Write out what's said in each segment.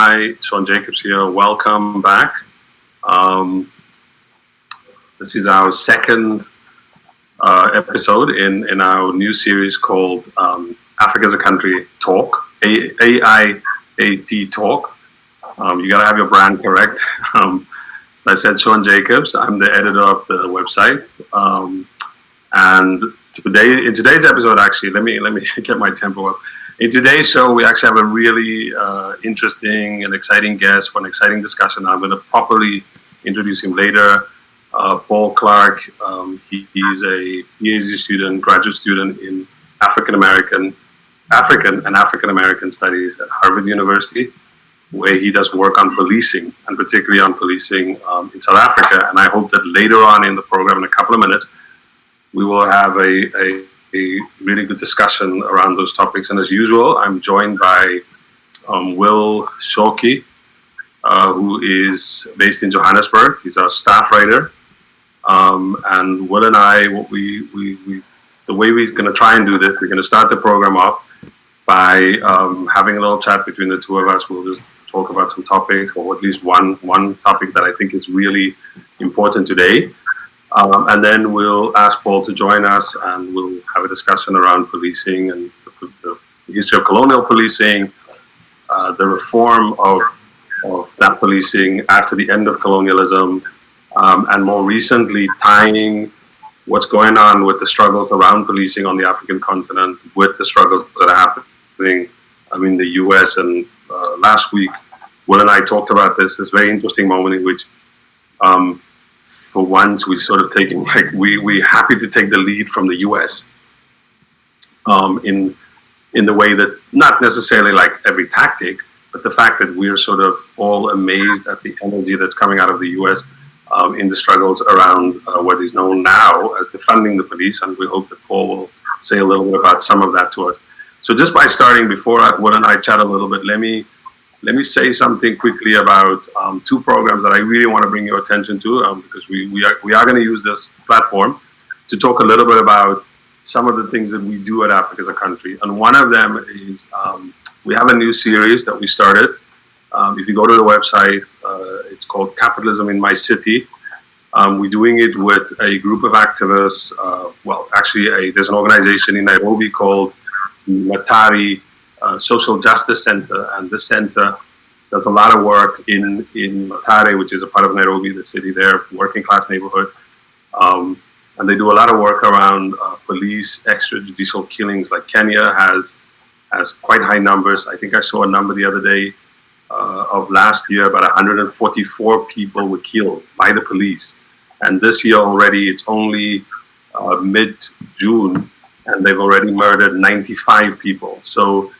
Hi, Sean Jacobs here. Welcome back. This is our second episode in our new series called Africa as a Country Talk, AIAC Talk. You got to have your brand correct. So I said Sean Jacobs. I'm the editor of the website. And in today's episode, actually, let me get my tempo up. In today's show, we actually have a really interesting and exciting guest for an exciting discussion. I'm going to properly introduce him later. Paul Clark, he's a PhD student, graduate student in African and African American studies at Harvard University, where he does work on policing, and particularly on policing in South Africa. And I hope that later on in the program, in a couple of minutes, we will have a really good discussion around those topics. And as usual, I'm joined by Will Shoki, who is based in Johannesburg. He's our staff writer. And Will and I, the way we're going to try and do this, we're going to start the program off by having a little chat between the two of us. We'll just talk about some topic, or at least one topic that I think is really important today. And then we'll ask Paul to join us, and we'll have a discussion around policing and the history of colonial policing, the reform of that policing after the end of colonialism, and more recently tying what's going on with the struggles around policing on the African continent with the struggles that are happening in the US. And last week, Will and I talked about this very interesting moment in which for once, we sort of taking we're happy to take the lead from the U.S. In the way that not necessarily like every tactic, but the fact that we're sort of all amazed at the energy that's coming out of the U.S. In the struggles around what is known now as defunding the police, and we hope that Paul will say a little bit about some of that to us. So just by starting, before Will and I chat a little bit, let me say something quickly about two programs that I really want to bring your attention to, because we are going to use this platform to talk a little bit about some of the things that we do at Africa as a Country. And one of them is we have a new series that we started. If you go to the website, it's called Capitalism in My City. We're doing it with a group of activists. There's an organization in Nairobi called Matari Social Justice Center, and this center does a lot of work in Matare, which is a part of Nairobi, the city there, working class neighborhood. And they do a lot of work around police extrajudicial killings. Like Kenya has quite high numbers. I think I saw a number the other day of last year, about 144 people were killed by the police. And this year already, it's only mid-June, and they've already murdered 95 people. So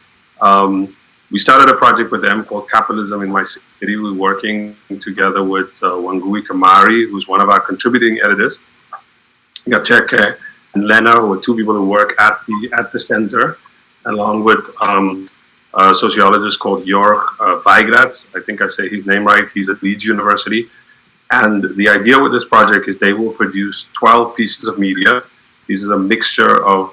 we started a project with them called Capitalism in My City. We're working together with Wangui Kamari, who's one of our contributing editors. We got Cheke and Lena, who are two people who work at the center, along with a sociologist called Jörg Weigratz. I think I say his name right. He's at Leeds University. And the idea with this project is they will produce 12 pieces of media. This is a mixture of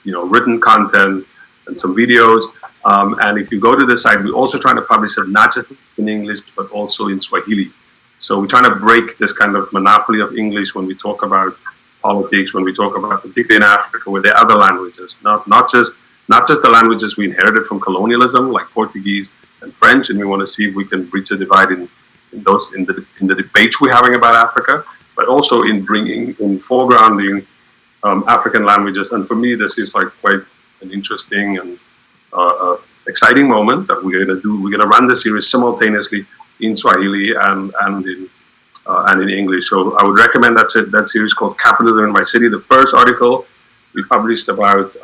written content and some videos. And if you go to the site, we're also trying to publish it not just in English, but also in Swahili. So we're trying to break this kind of monopoly of English when we talk about politics, when we talk about, particularly in Africa, where there are other languages, not just the languages we inherited from colonialism, like Portuguese and French. And we want to see if we can breach a divide in the debates we're having about Africa, but also in foregrounding African languages. And for me, this is like quite an interesting and exciting moment that we're going to do. We're going to run the series simultaneously in Swahili and in English. So I would recommend that series called Capitalism in My City. The first article we published about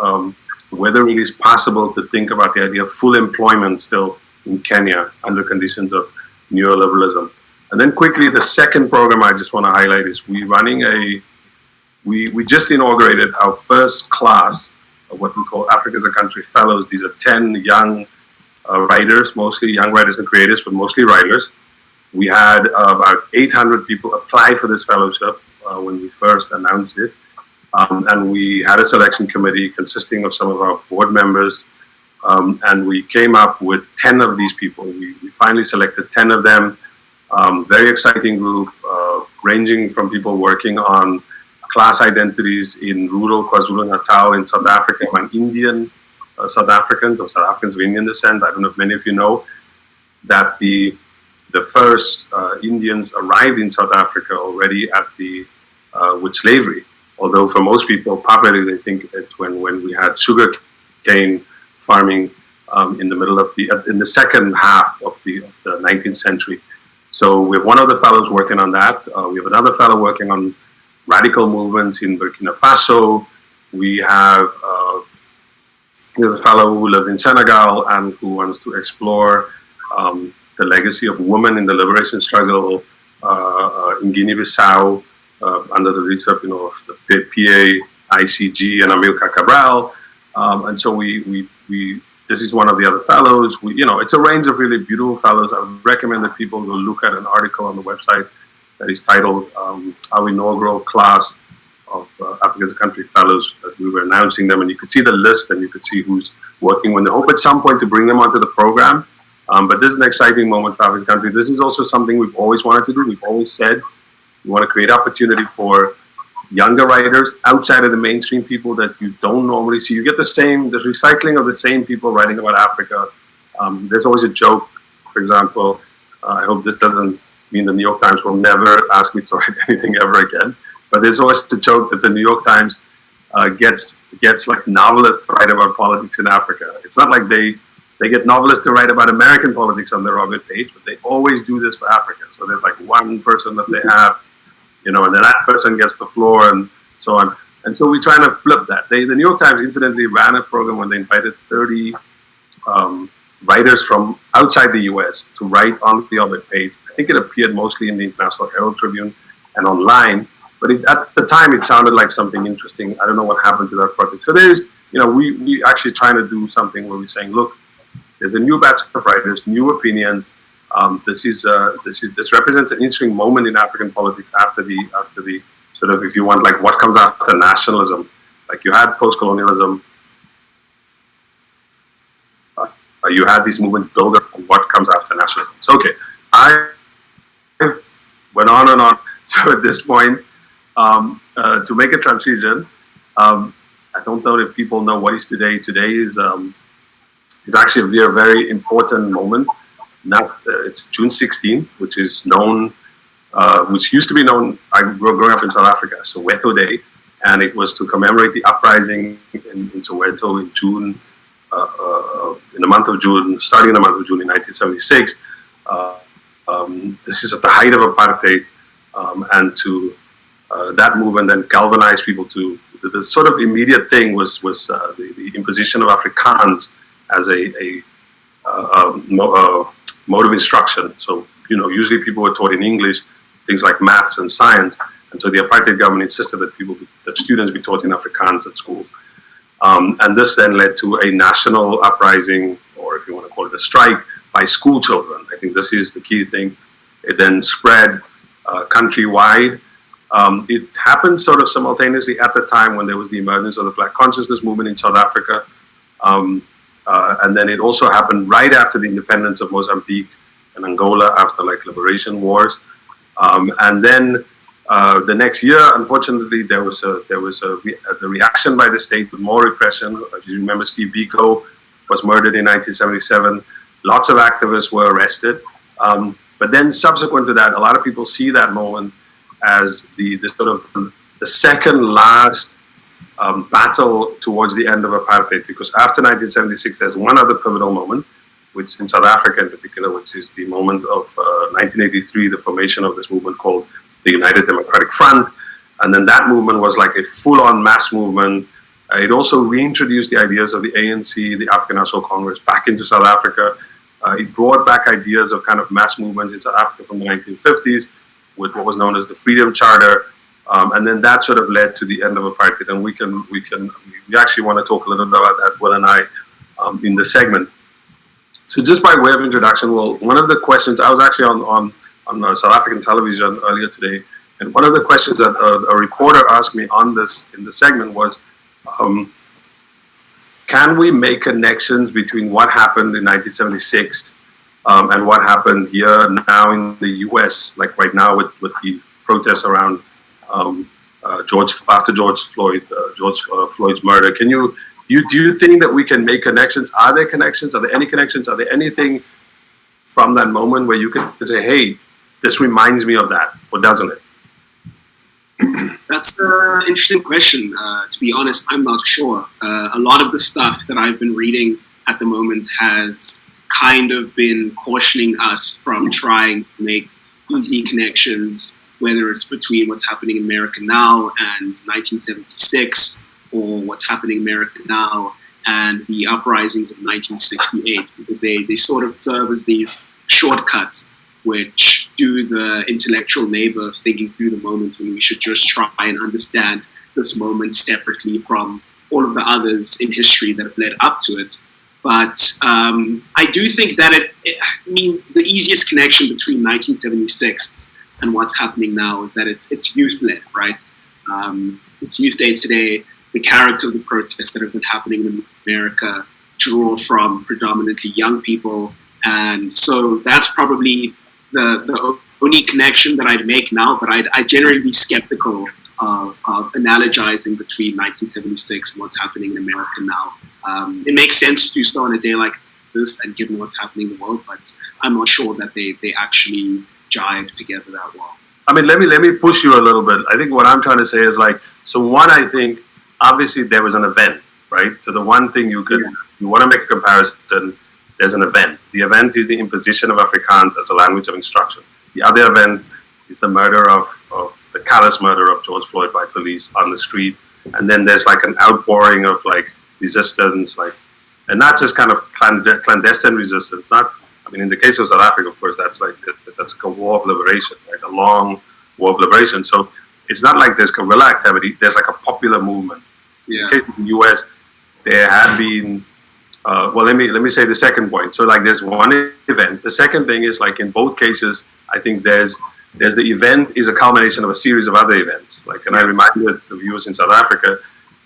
whether it is possible to think about the idea of full employment still in Kenya under conditions of neoliberalism. And then quickly, the second program I just want to highlight is we just inaugurated our first class of what we call Africa as a Country Fellows. These are 10 young writers, mostly young writers and creators, but mostly writers. We had about 800 people apply for this fellowship when we first announced it. And we had a selection committee consisting of some of our board members And we came up with 10 of these people. We finally selected 10 of them. Very exciting group, ranging from people working on class identities in rural KwaZulu-Natal in South Africa. I'm an Indian South African, or South Africans of Indian descent. I don't know if many of you know that the first Indians arrived in South Africa already at with slavery. Although for most people, popularly they think it's when we had sugar cane farming in the middle of in the second half of the 19th century. So we have one of the fellows working on that. We have another fellow working on radical movements in Burkina Faso. We have there's a fellow who lives in Senegal and who wants to explore the legacy of women in the liberation struggle in Guinea-Bissau under the leadership, of the PA, ICG, and Amilcar Cabral. And so this is one of the other fellows. It's a range of really beautiful fellows. I would recommend that people go look at an article on the website that is titled Our Inaugural Class of African Country Fellows, that we were announcing them, and you could see the list and you could see who's working with them. I hope at some point to bring them onto the program. But this is an exciting moment for African country. This is also something we've always wanted to do. We've always said we want to create opportunity for younger writers outside of the mainstream people that you don't normally see. You get the recycling of the same people writing about Africa. There's always a joke, for example. I hope this doesn't mean the New York Times will never ask me to write anything ever again. But there's always the joke that the New York Times gets like novelists to write about politics in Africa. It's not like they get novelists to write about American politics on their Robert page, but they always do this for Africa. So there's like one person that they have, and then that person gets the floor and so on. And so we're trying to flip that. The New York Times incidentally ran a program when they invited 30 writers from outside the US to write on the Obit page. I think it appeared mostly in the International Herald Tribune and online, but at the time it sounded like something interesting. I don't know what happened to that project. So there's, we actually trying to do something where we're saying, look, there's a new batch of writers, new opinions. This represents an interesting moment in African politics after the sort of, if you want, like what comes after nationalism. Like you had post-colonialism, you had these movements build up on what comes after nationalism. So okay, I went on and on. So at this point, to make a transition, I don't know if people know what is today. Today is actually a very important moment. Now it's June 16, which is known, which used to be known. I grew up in South Africa, Soweto Day, and it was to commemorate the uprising in Soweto in June, in the month of June, starting in the month of June in 1976. This is at the height of apartheid, and to that movement then galvanized people to the sort of immediate thing was the imposition of Afrikaans as a mode of instruction. So, usually people were taught in English, things like maths and science. And so the apartheid government insisted that students be taught in Afrikaans at schools. And this then led to a national uprising, or if you want to call it a strike, by school children. I think this is the key thing. It then spread countrywide. It happened sort of simultaneously at the time when there was the emergence of the Black consciousness movement in South Africa. And then it also happened right after the independence of Mozambique and Angola, after like liberation wars. And then the next year, unfortunately, there was the reaction by the state with more repression. As you remember, Steve Biko was murdered in 1977. Lots of activists were arrested. But then subsequent to that, a lot of people see that moment as the sort of the second last battle towards the end of apartheid, because after 1976, there's one other pivotal moment, which in South Africa in particular, which is the moment of 1983, the formation of this movement called the United Democratic Front. And then that movement was like a full-on mass movement. It also reintroduced the ideas of the ANC, the African National Congress, back into South Africa. It brought back ideas of kind of mass movements in South Africa from the 1950s with what was known as the Freedom Charter. And then that sort of led to the end of apartheid. And we actually want to talk a little bit about that, Will and I, in the segment. So just by way of introduction, well, one of the questions, I was actually on South African television earlier today, and one of the questions that a reporter asked me on this, in the segment was, can we make connections between what happened in 1976 and what happened here now in the U.S., like right now with the protests around after George Floyd's murder? Do you think that we can make connections? Are there connections? Are there any connections? Are there anything from that moment where you can say, hey, this reminds me of that, or doesn't it? That's an interesting question. To be honest, I'm not sure. A lot of the stuff that I've been reading at the moment has kind of been cautioning us from trying to make easy connections, whether it's between what's happening in America now and 1976, or what's happening in America now and the uprisings of 1968, because they sort of serve as these shortcuts which do the intellectual labor of thinking through the moment when we should just try and understand this moment separately from all of the others in history that have led up to it. But I do think that the easiest connection between 1976 and what's happening now is that it's youth-led, right? It's youth day today. The character of the protests that have been happening in America draw from predominantly young people. And so that's probably the only connection that I'd make now, but I'd generally be skeptical of analogizing between 1976 and what's happening in America now. It makes sense to start on a day like this and given what's happening in the world, but I'm not sure that they actually jive together that well. I mean, let me push you a little bit. I think what I'm trying to say is I think obviously there was an event, right? So the one thing you want to make a comparison, there's an event. The event is the imposition of Afrikaans as a language of instruction. The other event is the murder of the callous murder of George Floyd by police on the street. And then there's like an outpouring of like resistance, and not just kind of clandestine resistance. In the case of South Africa, of course, that's like a war of liberation, right? A long war of liberation. So it's not like there's guerrilla activity. There's like a popular movement. Yeah. In the case of the U.S., there had been. Let me say the second point. So like there's one event. The second thing is like in both cases, I think there's the event is a culmination of a series of other events. And I reminded the viewers in South Africa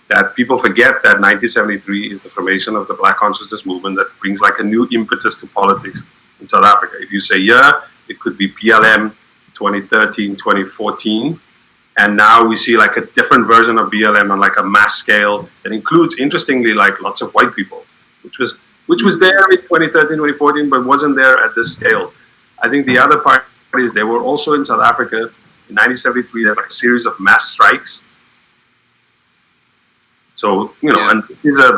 that people forget that 1973 is the formation of the Black Consciousness Movement that brings like a new impetus to politics in South Africa. If you say it could be BLM 2013, 2014. And now we see like a different version of BLM on like a mass scale that includes, interestingly, like lots of white people, which was there in 2013, 2014, but wasn't there at this scale. I think the other part is they were also in South Africa in 1973. There's like a series of mass strikes. So, and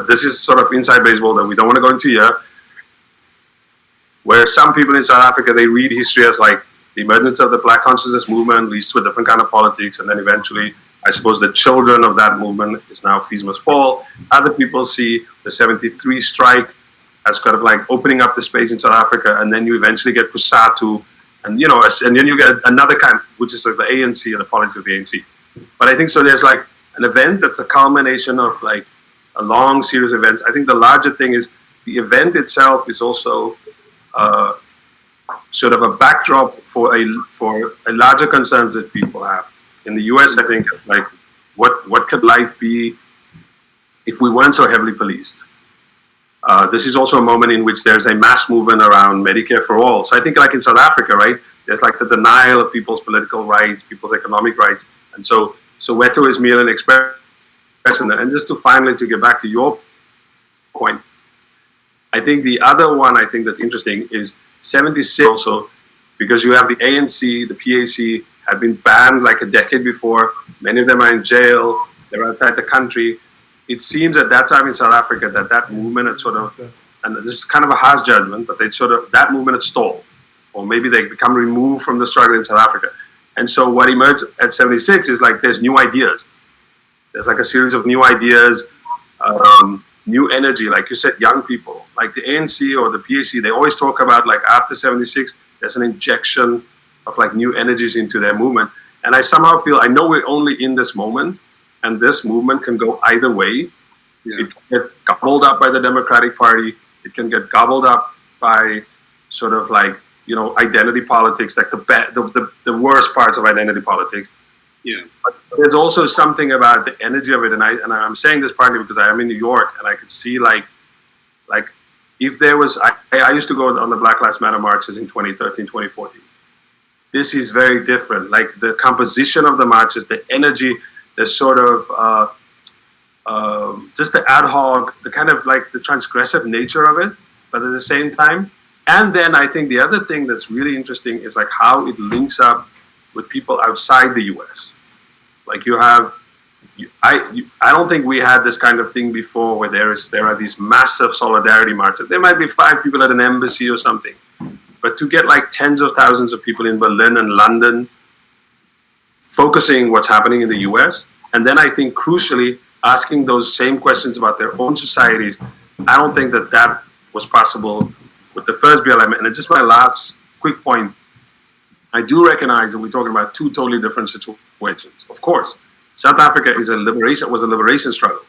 this is sort of inside baseball that we don't want to go into here, where some people in South Africa, they read history as like the emergence of the Black Consciousness Movement leads to a different kind of politics, and then eventually, I suppose the children of that movement is now Fees Must Fall. Other people see the 73 strike as kind of like opening up the space in South Africa, and then you eventually get Soweto, and then you get another kind, which is like the ANC and the politics of the ANC. But I think so. There's like an event that's a culmination of like a long series of events. I think the larger thing is the event itself is also sort of a backdrop for a larger concerns that people have. In the US, I think, like, what could life be if we weren't so heavily policed? This is also a moment in which there's a mass movement around Medicare for all. So I think like in South Africa, right, there's like the denial of people's political rights, people's economic rights. And so Soweto is merely an expression. And just to get back to your point, I think the other one I think that's interesting is 76 also, because you have the ANC, the PAC had been banned like a decade before. Many of them are in jail. They're outside the country. It seems at that time in South Africa that movement had sort of, and this is kind of a harsh judgment, but that movement had stalled, or maybe they become removed from the struggle in South Africa. And so what emerged at 76 is like there's new ideas. There's like a series of new ideas, new energy, like you said, young people. Like the ANC or the PAC, they always talk about like after 76, there's an injection of like new energies into their movement. And I somehow feel, I know we're only in this moment, and this movement can go either way. Yeah. It can get gobbled up by the Democratic Party. It can get gobbled up by sort of like, identity politics, like the worst parts of identity politics. Yeah. But there's also something about the energy of it, and I'm saying this partly because I am in New York, and I could see like if there was, I used to go on the Black Lives Matter marches in 2013, 2014. This is very different. Like the composition of the marches, the energy, the sort of just the ad hoc, the kind of like the transgressive nature of it, but at the same time. And then I think the other thing that's really interesting is like how it links up with people outside the US. Like you have, I don't think we had this kind of thing before where there are these massive solidarity marches. There might be 5 people at an embassy or something, but to get like tens of thousands of people in Berlin and London focusing what's happening in the US, and then I think crucially asking those same questions about their own societies, I don't think that was possible with the first BLM. And it's just my last quick point. I do recognize that we're talking about 2 totally different situations. Of course, South Africa was a liberation struggle.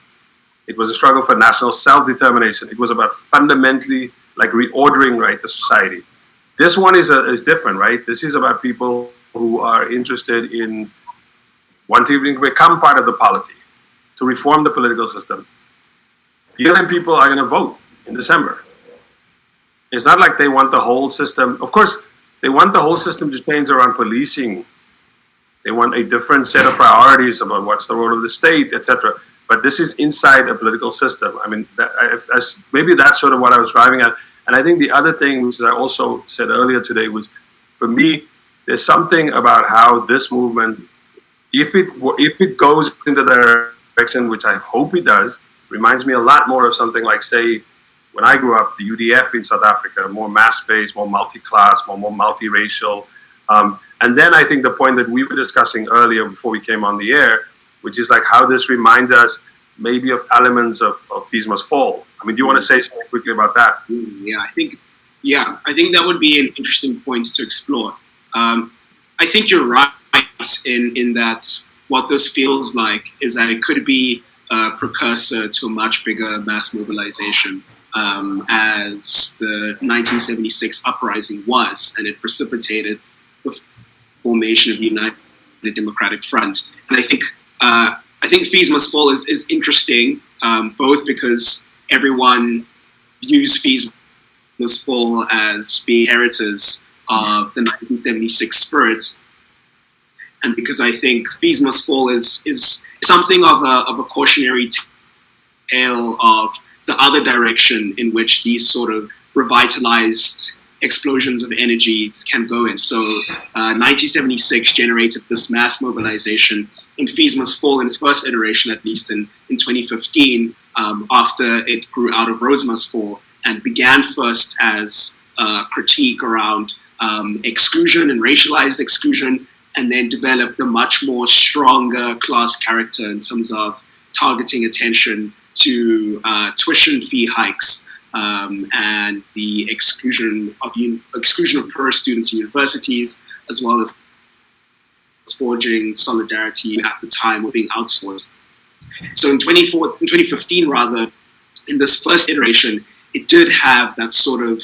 It was a struggle for national self-determination. It was about fundamentally like reordering, right, the society. This one is different, right? This is about people who are interested in wanting to become part of the polity, to reform the political system. BLM people are going to vote in December. It's not like they want the whole system. Of course, they want the whole system to change around policing. They want a different set of priorities about what's the role of the state, etc. But this is inside a political system. I mean, maybe that's sort of what I was driving at. And I think the other thing, which I also said earlier today, was for me, there's something about how this movement, if it goes into the direction, which I hope it does, reminds me a lot more of something like, say, when I grew up, the UDF in South Africa, more mass-based, more multi-class, more multiracial. And then I think the point that we were discussing earlier before we came on the air, which is like how this reminds us maybe of elements of Fees Must Fall. I mean, do you want to say something quickly about that? Yeah, I think that would be an interesting point to explore. I think you're right in that what this feels like is that it could be a precursor to a much bigger mass mobilization, as the 1976 uprising was, and it precipitated the formation of the United Democratic Front. And I think Fees Must Fall is interesting, both because everyone views Fees Must Fall as being inheritors of the 1976 spirit, and because I think Fees Must Fall is something of a cautionary tale of the other direction in which these sort of revitalized explosions of energies can go in. So 1976 generated this mass mobilization, and Fees Must Fall in its first iteration, at least in 2015, after it grew out of Rose Must Fall, and began first as a critique around exclusion and racialized exclusion, and then developed a much more stronger class character in terms of targeting attention to tuition fee hikes and the exclusion of poor students in universities, as well as forging solidarity at the time with being outsourced. So in 2015, rather, in this first iteration, it did have that sort of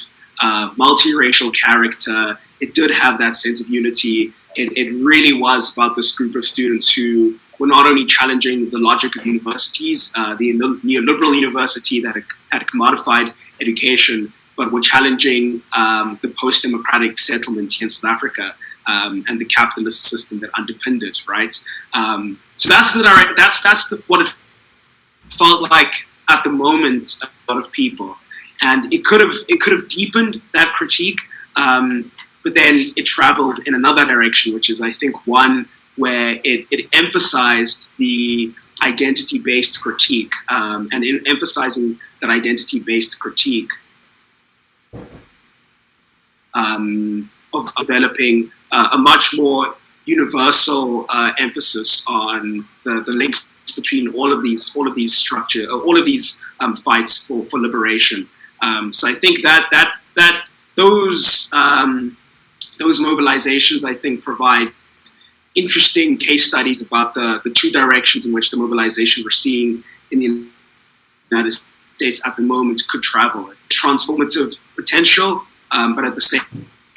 multiracial character. It did have that sense of unity. It really was about this group of students who were not only challenging the logic of universities, the neoliberal university that had commodified education, but were challenging the post-democratic settlement here in South Africa and the capitalist system that underpinned it, right? So that's what it felt like at the moment. A lot of people, and it could have deepened that critique, but then it traveled in another direction, which is, I think, one where it emphasized the identity-based critique, and in emphasizing that identity-based critique of developing a much more universal emphasis on the links between all of these structure, all of these fights for liberation. So I think that those mobilizations, I think, provide interesting case studies about the 2 directions in which the mobilization we're seeing in the United States at the moment could travel. Transformative potential, but at the same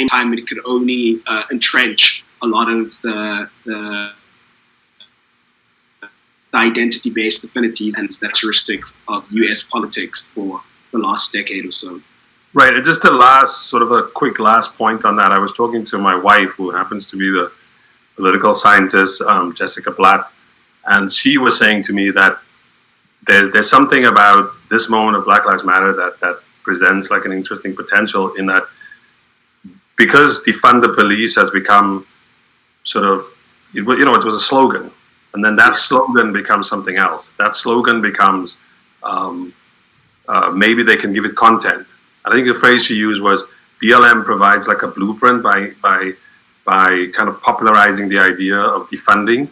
time, it could only entrench a lot of the the identity-based affinities and that heuristic of U.S. politics for the last decade or so. Right, and just a quick last point on that. I was talking to my wife, who happens to be the political scientist, Jessica Blatt, and she was saying to me that there's something about this moment of Black Lives Matter that presents like an interesting potential, in that because defund the police has become it was a slogan, and then that slogan becomes something else. That slogan becomes maybe they can give it content. I think the phrase she used was BLM provides like a blueprint by kind of popularizing the idea of defunding,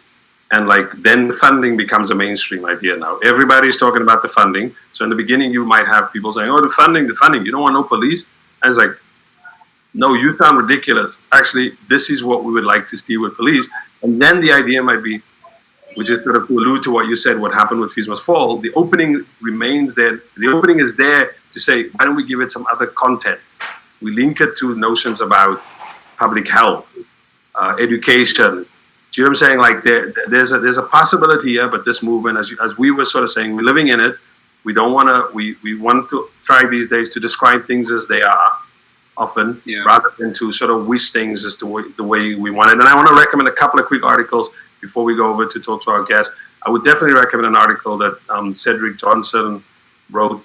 and like then the funding becomes a mainstream idea now. Everybody's talking about the funding. So in the beginning, you might have people saying, "Oh, the funding, you don't want no police." And it's like, no, you sound ridiculous. Actually, this is what we would like to see with police. And then the idea might be, which is sort of to allude to what you said, what happened with Fees Must Fall. The opening remains there. The opening is there to say, why don't we give it some other content? We link it to notions about public health, education. Do you know what I'm saying? Like there's a possibility here, but this movement, as we were sort of saying, we're living in it. We don't want to. We want to try these days to describe things as they are, often, rather than to sort of wish things as to the way we want it. And I want to recommend a couple of quick articles before we go over to talk to our guest. I would definitely recommend an article that Cedric Johnson wrote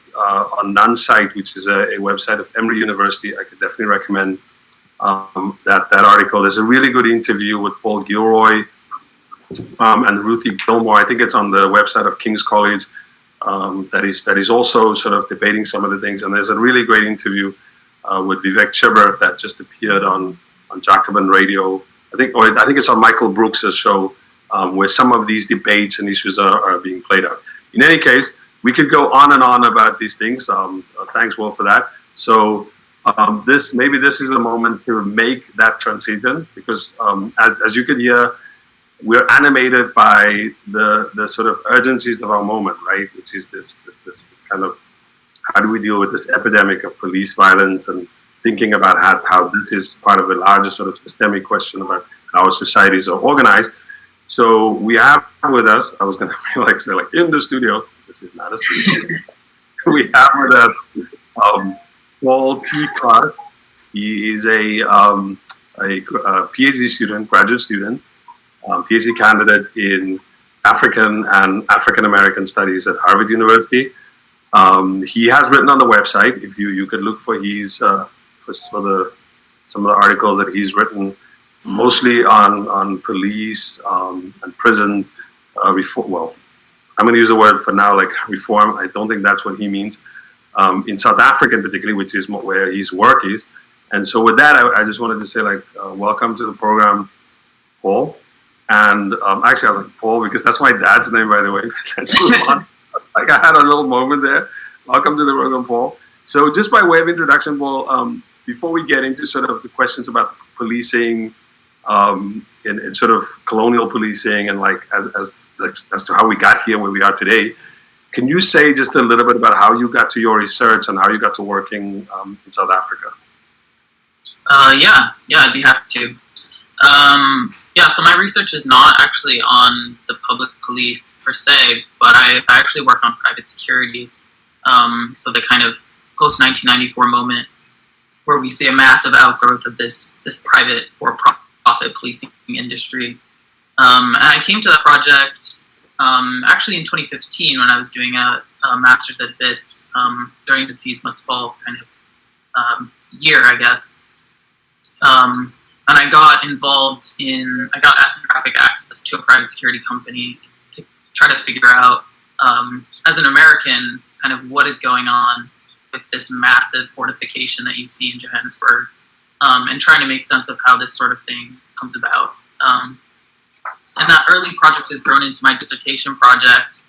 on Nunsite, which is a website of Emory University. I could definitely recommend that article. There's a really good interview with Paul Gilroy and Ruthie Gilmore. I think it's on the website of King's College. That is also sort of debating some of the things. And there's a really great interview with Vivek Chibber that just appeared on Jacobin Radio. I think it's on Michael Brooks' show, where some of these debates and issues are being played out. In any case, we could go on and on about these things. Thanks, Will, for that. So this is a moment to make that transition, because as you could hear, we're animated by the sort of urgencies of our moment, right? Which is this kind of, how do we deal with this epidemic of police violence, and thinking about how this is part of a larger sort of systemic question about how our societies are organized. So we have with us, I was going to say in the studio, this is not a studio. We have with us Paul T. Clark. He is a PhD student, graduate student, PhD candidate in African and African American Studies at Harvard University. He has written on the website. If you could look for some of the articles that he's written, mostly on police and prison reform. Well, I'm going to use the word for now, like reform. I don't think that's what he means. In South Africa, particularly, which is where his work is. And so with that, I just wanted to say, welcome to the program, Paul. And actually, I was like, Paul, because that's my dad's name, by the way. Let's move on. I had a little moment there. Welcome to the program, Paul. So just by way of introduction, Paul, before we get into sort of the questions about policing and sort of colonial policing and as to how we got here where we are today, can you say just a little bit about how you got to your research and how you got to working in South Africa? Yeah, I'd be happy to. So my research is not actually on the public police per se, but I actually work on private security. So the kind of post-1994 moment where we see a massive outgrowth of this private for-profit policing industry. And I came to that project actually in 2015 when I was doing a master's at BITS during the Fees Must Fall kind of year, I guess. And I got involved I got ethnographic access to a private security company to try to figure out, as an American, kind of what is going on with this massive fortification that you see in Johannesburg, and trying to make sense of how this sort of thing comes about. And that early project has grown into my dissertation project,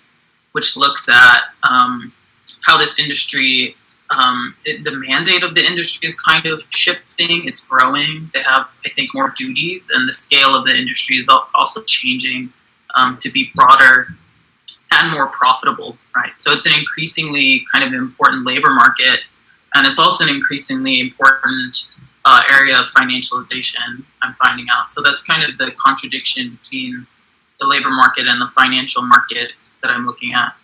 which looks at how this industry, the mandate of the industry is kind of shifting, it's growing. They have, I think, more duties, and the scale of the industry is also changing to be broader and more profitable, right? So it's an increasingly kind of important labor market, and it's also an increasingly important area of financialization, I'm finding out. So that's kind of the contradiction between the labor market and the financial market that I'm looking at.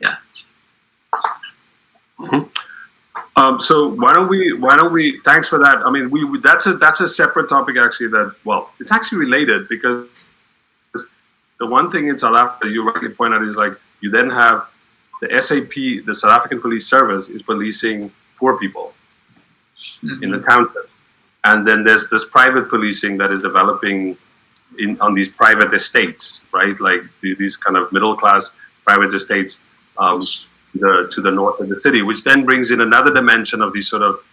Yeah. Mm-hmm. So why don't we? Thanks for that. I mean, that's a separate topic actually. It's actually related, because the one thing in South Africa you rightly point out is like you then have the SAP, the South African Police Service, is policing poor people in the township, and then there's this private policing that is developing on these private estates, right? Like these kind of middle class private estates to the north of the city, which then brings in another dimension of these sort of,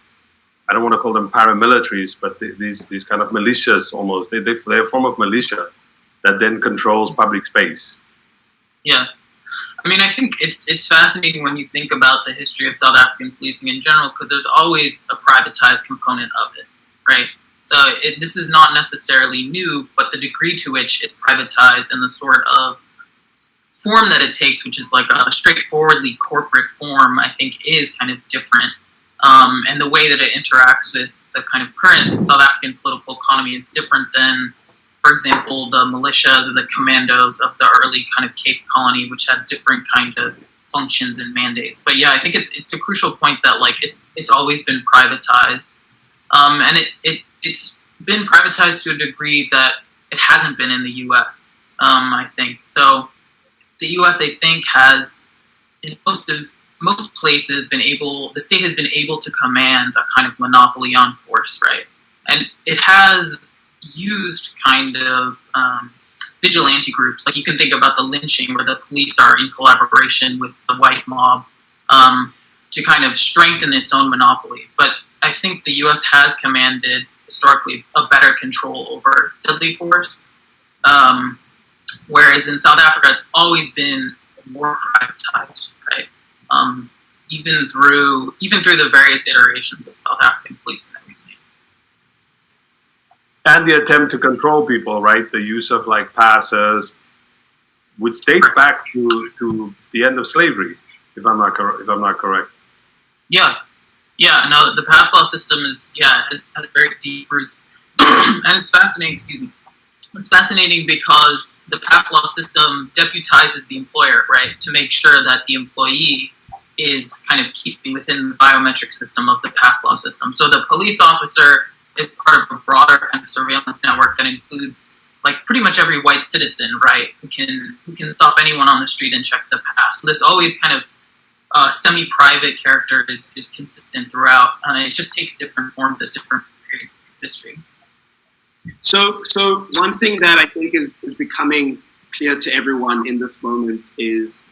I don't want to call them paramilitaries, but these kind of militias almost. They're a form of militia that then controls public space. Yeah. I mean, I think it's fascinating when you think about the history of South African policing in general, because there's always a privatized component of it, right? So this is not necessarily new, but the degree to which it's privatized and the sort of form that it takes, which is like a straightforwardly corporate form, I think is kind of different. And the way that it interacts with the kind of current South African political economy is different than, for example, the militias or the commandos of the early kind of Cape Colony, which had different kind of functions and mandates. But yeah, I think it's a crucial point that like it's always been privatized, and it's been privatized to a degree that it hasn't been in the U.S. I think so. The U.S. I think has in most places the state has been able to command a kind of monopoly on force, right? And it has used kind of vigilante groups. Like you can think about the lynching, where the police are in collaboration with the white mob to kind of strengthen its own monopoly. But I think the U.S. has commanded historically a better control over deadly force, whereas in South Africa it's always been more privatized, right? Even through the various iterations of South African policing that we've seen. And the attempt to control people, right? The use of like passes, which dates back to the end of slavery, if I'm not correct. Yeah. No, the pass law system has very deep roots, and it's fascinating. Excuse me. It's fascinating because the pass law system deputizes the employer, right, to make sure that the employee is kind of keeping within the biometric system of the pass law system. So the police officer is part of a broader kind of surveillance network that includes like pretty much every white citizen, right, who can stop anyone on the street and check the pass. So this always kind of semi-private character is consistent throughout, and it just takes different forms at different periods of history. So one thing that I think is becoming clear to everyone in this moment is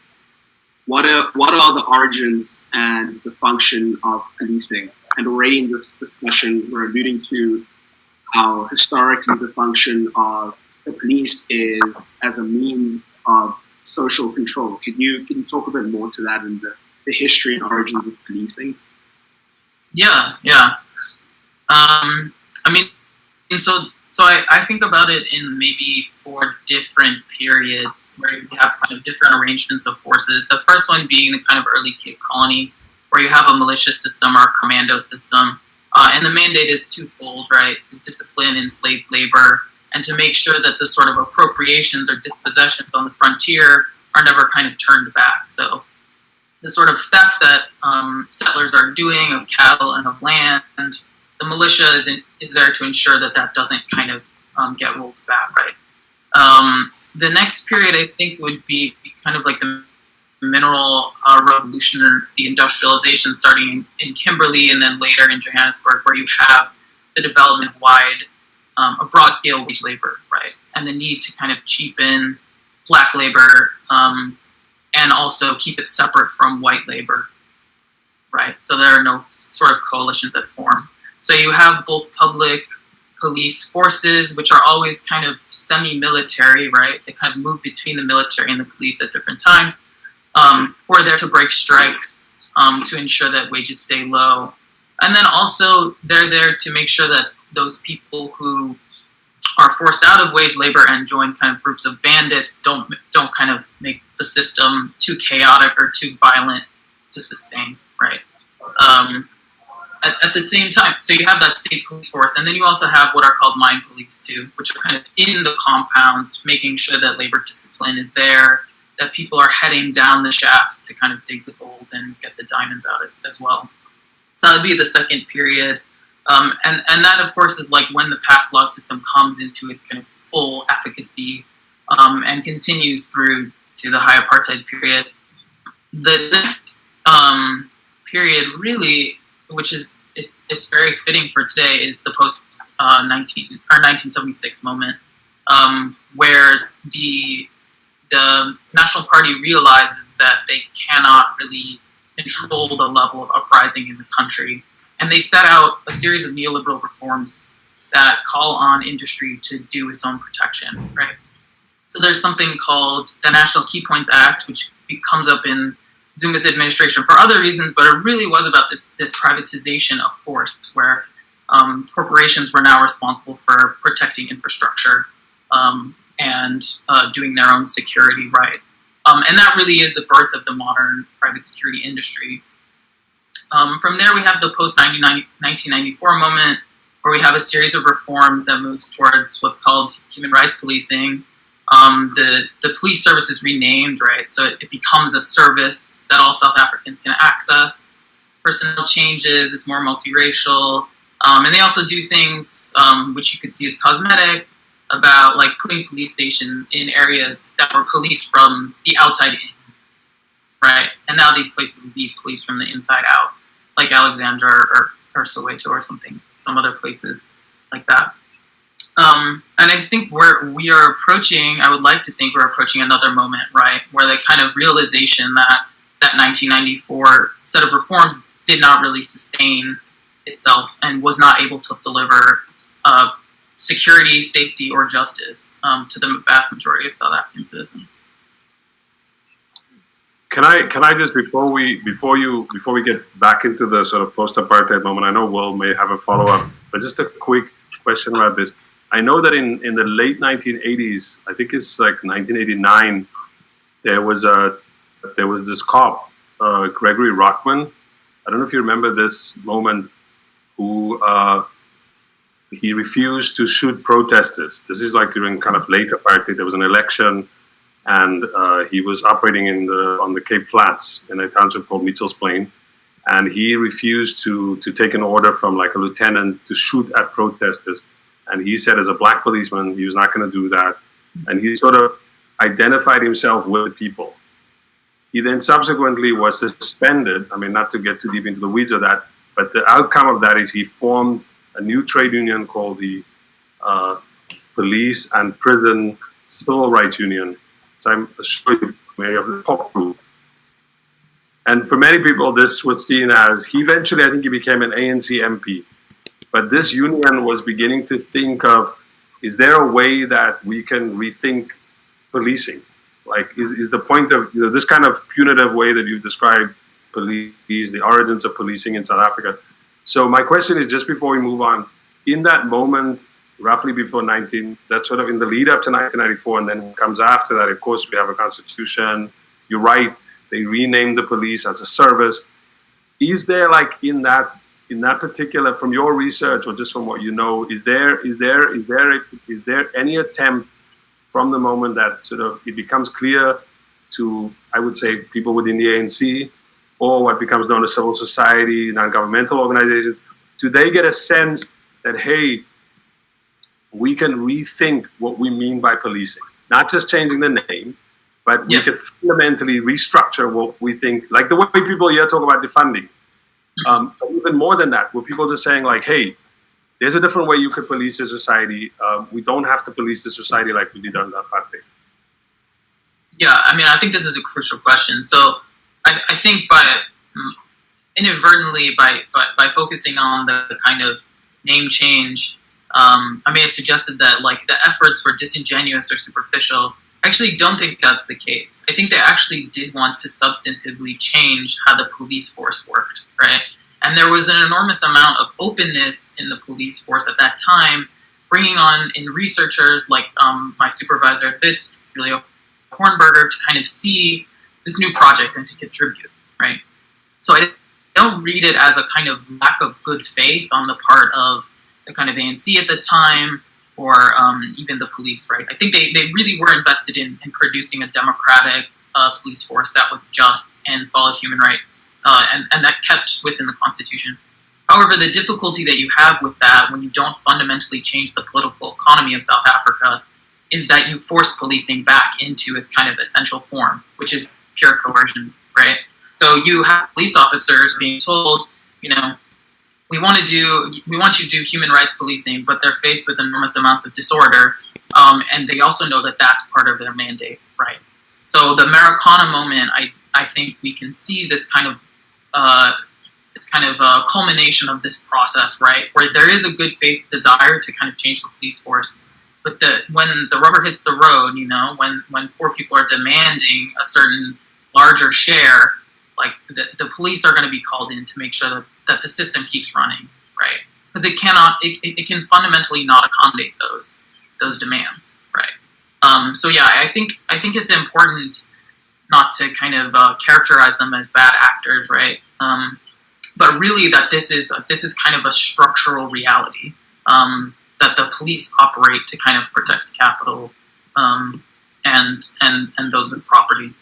what are the origins and the function of policing? And already in this discussion, we're alluding to how historically the function of the police is as a means of social control. Can you talk a bit more to that and the history and origins of policing? Yeah. I mean, and so I think about it in maybe 4 different periods where you have kind of different arrangements of forces. The first one being the kind of early Cape Colony, where you have a militia system or a commando system. And the mandate is twofold, right? To discipline enslaved labor and to make sure that the sort of appropriations or dispossessions on the frontier are never kind of turned back. So the sort of theft that settlers are doing of cattle and of land, the militia is there to ensure that doesn't kind of get rolled back, right? The next period, I think, would be kind of like the mineral revolution or the industrialization starting in Kimberley and then later in Johannesburg, where you have the development-wide, a broad-scale wage labor, right? And the need to kind of cheapen black labor and also keep it separate from white labor, right? So there are no sort of coalitions that form. So you have both public police forces, which are always kind of semi-military, right? They kind of move between the military and the police at different times, who are there to break strikes, to ensure that wages stay low. And then also they're there to make sure that those people who are forced out of wage labor and join kind of groups of bandits don't kind of make the system too chaotic or too violent to sustain, right? at the same time, so you have that state police force, and then you also have what are called mine police too, which are kind of in the compounds, making sure that labor discipline is there, that people are heading down the shafts to kind of dig the gold and get the diamonds out as well. So that would be the second period. And that, of course, is like when the pass law system comes into its kind of full efficacy and continues through to the high apartheid period. The next period, really, which is it's very fitting for today, is the post 1976 moment, where the National Party realizes that they cannot really control the level of uprising in the country. And they set out a series of neoliberal reforms that call on industry to do its own protection, right? So there's something called the National Key Points Act, which comes up in Zuma's administration for other reasons, but it really was about this privatization of force, where corporations were now responsible for protecting infrastructure and doing their own security, right? And that really is the birth of the modern private security industry. From there, we have the post-1994 moment, where we have a series of reforms that moves towards what's called human rights policing. The police service is renamed, right? So it becomes a service that all South Africans can access. Personnel changes, it's more multiracial. And they also do things which you could see as cosmetic, about like putting police stations in areas that were policed from the outside in, right? And now these places will be policed from the inside out, like Alexandra or Soweto or some other places like that. And I think I would like to think we're approaching another moment, right? Where the kind of realization that 1994 set of reforms did not really sustain itself and was not able to deliver security, safety, or justice to the vast majority of South African citizens. Can I just before we get back into the sort of post-apartheid moment, I know Will may have a follow-up, but just a quick question about this. I know that in the late 1980s, I think it's like 1989, there was this cop, Gregory Rockman. I don't know if you remember this moment, who he refused to shoot protesters. This is like during kind of late apartheid. There was an election, and he was operating on the Cape Flats in a township called Mitchell's Plain, and he refused to take an order from like a lieutenant to shoot at protesters. And he said, as a black policeman, he was not going to do that. And he sort of identified himself with people. He then subsequently was suspended. I mean, not to get too deep into the weeds of that, but the outcome of that is he formed a new trade union called the Police and Prison Civil Rights Union. So I'm sure you may have the top group. And for many people, this was seen as, I think he became an ANC MP. But this union was beginning to think of, is there a way that we can rethink policing? Like, is the point of this kind of punitive way that you described police, the origins of policing in South Africa? So my question is, just before we move on, in that moment, roughly before that's sort of in the lead up to 1994, and then comes after that, of course, we have a constitution. You're right, they renamed the police as a service. Is there, like, in that particular, from your research or just from what you know, is there any attempt from the moment that sort of it becomes clear to, I would say, people within the ANC or what becomes known as civil society, non-governmental organizations, do they get a sense that, hey, we can rethink what we mean by policing? Not just changing the name, but we could fundamentally restructure what we think, like the way people here talk about defunding. But even more than that, where people just saying like, hey, there's a different way you could police a society. We don't have to police the society like we did on that apartheid. Yeah, I mean, I think this is a crucial question. So I think inadvertently by focusing on the kind of name change, I may have suggested that like the efforts were disingenuous or superficial. I actually don't think that's the case. I think they actually did want to substantively change how the police force worked, right? And there was an enormous amount of openness in the police force at that time, bringing on in researchers like my supervisor at BITS, Julia Hornberger, to kind of see this new project and to contribute, right? So I don't read it as a kind of lack of good faith on the part of the kind of ANC at the time, or even the police, right? I think they really were invested in producing a democratic police force that was just and followed human rights, and that kept within the Constitution. However, the difficulty that you have with that when you don't fundamentally change the political economy of South Africa is that you force policing back into its kind of essential form, which is pure coercion, right? So you have police officers being told, you know, we want you to do human rights policing, but they're faced with enormous amounts of disorder, and they also know that that's part of their mandate, right? So the Marikana moment, I think we can see this kind of culmination of this process, right, where there is a good faith desire to kind of change the police force, but when the rubber hits the road, you know, when poor people are demanding a certain larger share, like the police are going to be called in to make sure that the system keeps running, right? Because it can fundamentally not accommodate those demands, right? So yeah, I think it's important not to kind of characterize them as bad actors, right? But really that this is kind of a structural reality, that the police operate to kind of protect capital, and those with property.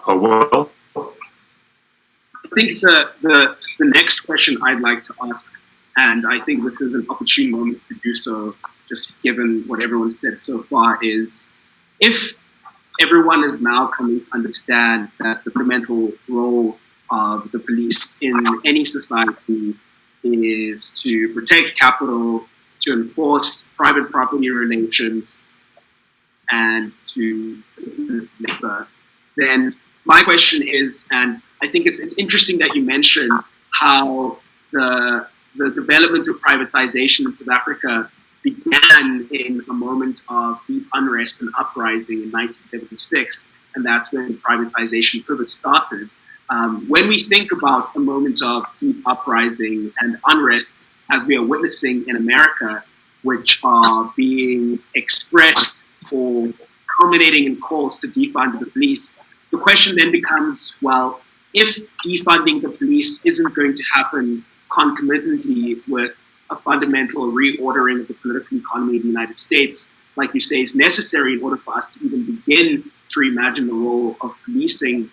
Oh, well, I think the next question I'd like to ask, and I think this is an opportune moment to do so, just given what everyone said so far, is if everyone is now coming to understand that the fundamental role of the police in any society is to protect capital, to enforce private property relations, and to labor, then my question is, and I think it's interesting that you mentioned how the development of privatization in South Africa began in a moment of deep unrest and uprising in 1976, and that's when the privatization pivot started. When we think about a moment of deep uprising and unrest, as we are witnessing in America, which are being expressed or culminating in calls to defund the police, the question then becomes, well, if defunding the police isn't going to happen concomitantly with a fundamental reordering of the political economy of the United States, like you say, is necessary in order for us to even begin to reimagine the role of policing,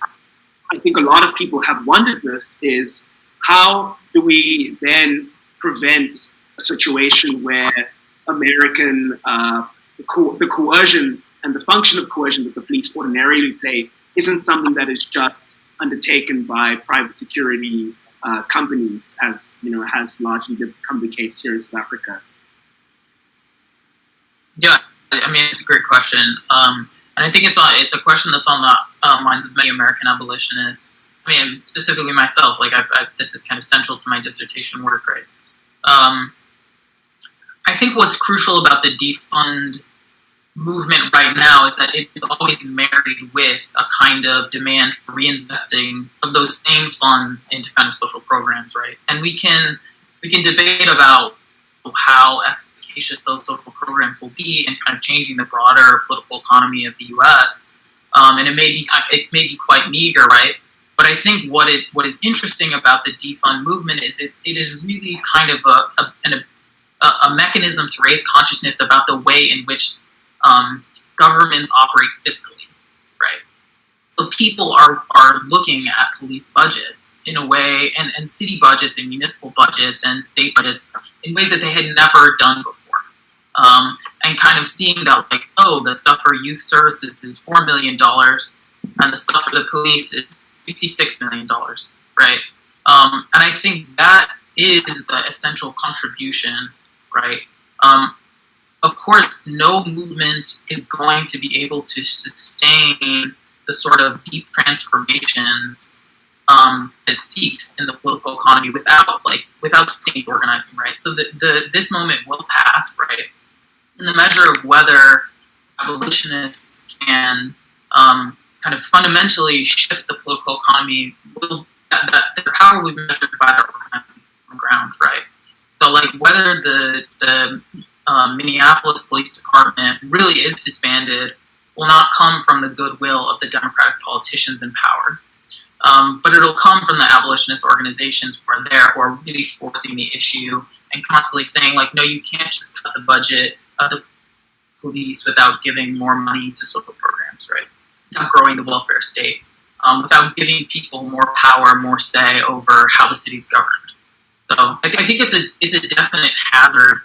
I think a lot of people have wondered this, is how do we then prevent a situation where American, the coercion and the function of coercion that the police ordinarily play isn't something that is just undertaken by private security companies, as you know, has largely become the case here in South Africa? Yeah, I mean, it's a great question, and I think it's a question that's on the minds of many American abolitionists. I mean, specifically myself. Like, this is kind of central to my dissertation work, right? I think what's crucial about the defund movement right now is that it is always married with a kind of demand for reinvesting of those same funds into kind of social programs, right? And we can debate about how efficacious those social programs will be in kind of changing the broader political economy of the U.S. And it may be quite meager, right? But I think what is interesting about the defund movement is it is really kind of a mechanism to raise consciousness about the way in which governments operate fiscally, right? So people are looking at police budgets in a way, and city budgets and municipal budgets and state budgets in ways that they had never done before. And kind of seeing that, like, oh, the stuff for youth services is $4 million, and the stuff for the police is $66 million, right? And I think that is the essential contribution, right? Of course, no movement is going to be able to sustain the sort of deep transformations it seeks in the political economy without sustained organizing, right? So this moment will pass, right? And the measure of whether abolitionists can kind of fundamentally shift the political economy that their power will be measured by their organizing on the ground, right? So, like, whether the Minneapolis Police Department really is disbanded, will not come from the goodwill of the Democratic politicians in power. But it'll come from the abolitionist organizations who are there, who are really forcing the issue and constantly saying, like, no, you can't just cut the budget of the police without giving more money to social programs, right? Without growing the welfare state, without giving people more power, more say over how the city's governed. So I think it's a definite hazard,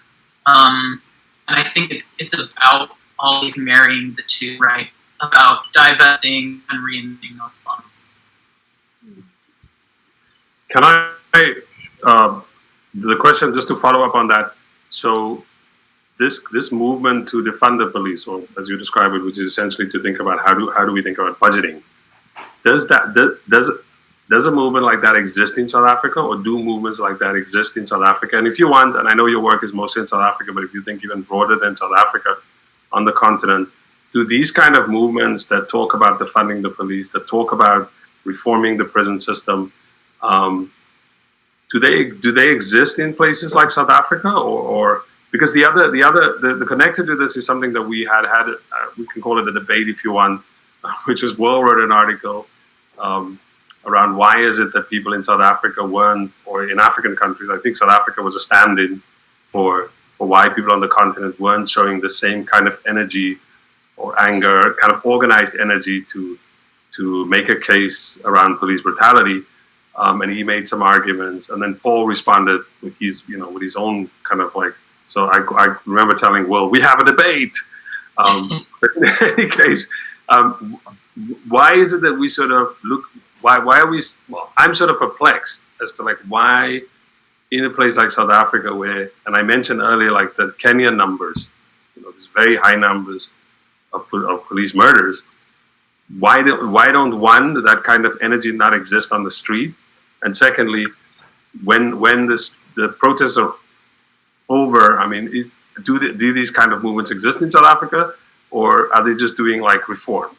and I think it's about always marrying the two, right? About divesting and reinvesting those funds. Can I, the question, just to follow up on that, so this movement to defund the police, or as you describe it, which is essentially to think about how do we think about budgeting, does a movement like that exist in South Africa, or do movements like that exist in South Africa? And if you want, and I know your work is mostly in South Africa, but if you think even broader than South Africa, on the continent, do these kind of movements that talk about defunding the police, that talk about reforming the prison system, do they exist in places like South Africa, or because the connected to this is something that we had we can call it a debate if you want, which was Will wrote an article around why is it that people in South Africa weren't, or in African countries, I think South Africa was a stand-in for why people on the continent weren't showing the same kind of energy or anger, kind of organized energy to make a case around police brutality. And he made some arguments, and then Paul responded with his own kind of like. So I remember telling Will, we have a debate. But in any case, why is it that we sort of look? Why are we? Well, I'm sort of perplexed as to like why in a place like South Africa, where, and I mentioned earlier, like the Kenyan numbers, these very high numbers of police murders. Why don't one, that kind of energy not exist on the street? And secondly, when the protests are over, I mean, do these kind of movements exist in South Africa, or are they just doing like reform?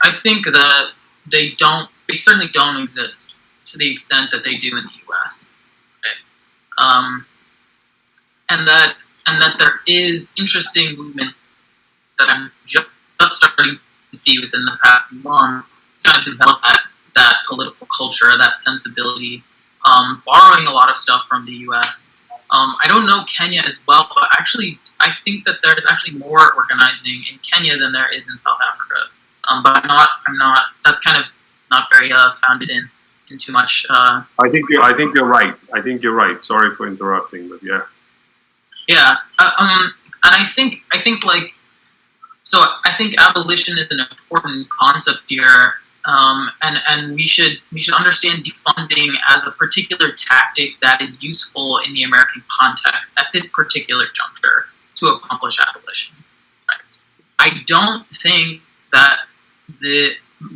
I think that they certainly don't exist to the extent that they do in the U.S. Right? And that there is interesting movement that I'm just starting to see within the past month, kind of develop that political culture, that sensibility, borrowing a lot of stuff from the U.S. I don't know Kenya as well, but actually, I think that there's actually more organizing in Kenya than there is in South Africa. But I'm not. That's kind of not very founded in too much. I think you're right. I think you're right. Sorry for interrupting, but yeah. Yeah. And I think like. So I think abolition is an important concept here, and we should understand defunding as a particular tactic that is useful in the American context at this particular juncture to accomplish abolition. Right? I don't think that